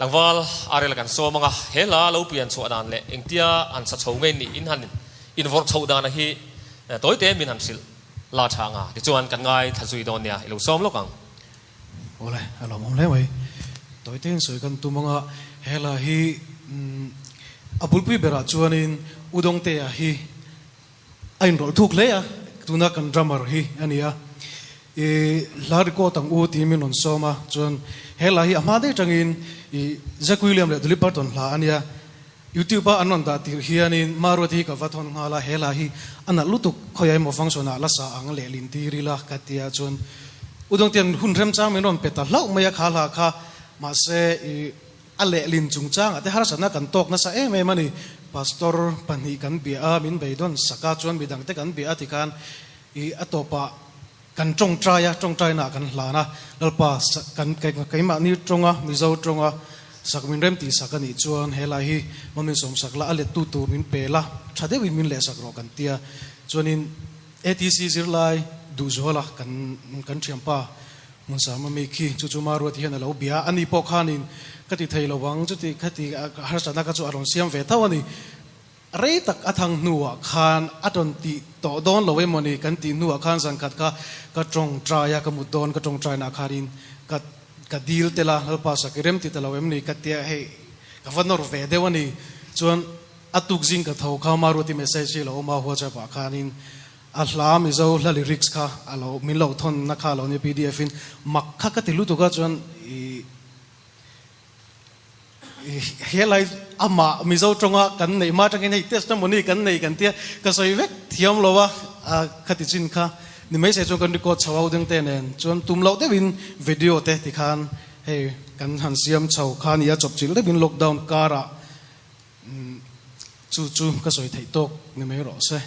langwal arel kan so manga hela lo pian so dan le engtia an sa chho ngai ni in han in vor chho dan hi tối tế min han sil la changa ti chuan kan ngai thazui don nia lo som lo kang ole alo mom le wai tối tế soi kan tu manga hela hi abulpi bera chuanin udong te a hi ain rol thuk le a tuna kan drummer hi ania e larko tang u ti min on soma chuan hela hi amade tangin i Jack William le Dolly Parton la ania YouTube anon da tir hianin maruti ka vathon ngala hela hi ana lutuk khoyai mo functiona la sa ang le lin ti rila katia chun udong tian hun rem chang menon peta lau maya khala kha ma se i ale lin chung chang ate har sana kan tok na sa em mani pastor pani kan bia min beidon saka chuan bidang te kan bia ti kan i atopa kan tong trai na kan hlana lalpa kan kai ma ni tronga mizo tronga sakmin rem ti sakani chuan hela hi mamin som sakla ale tu min pela thade wi min le sakro kan tia chuanin ATC zirlai du zola kan thiampa mun sama me khi chu maru ti hena lo bia ani po khanin kati thei lo wang chu ti khati har sana ka chu aron siam ve thawani rei tak athang nuwa khan aton ti to don lo we moni kan ti nuwa khan sang khat ka tong traya ka mudon ka tong trai na kharin ka deal tela halpa sakirem ti tela wem ni katia he ka vanor ve dewani chuan atuk jing ka thau kha maru ti message lo ma ho cha pa khanin ahlam izo la lyrics kha alo min lo thon na kha lo ni PDF in makha ka ti lu tu ka chuan helai ama mizo tronga kan nei ma tangin hei testimony kan nei kan tia ka soi vek thiam lowa khati chin kha ni mai se chong kan record chawau ding te nen chon tum lo te win video te ti khan hei kan han siam chau khan ya chop chil te bin lockdown kara chu ka soi thei tok ni mai ro se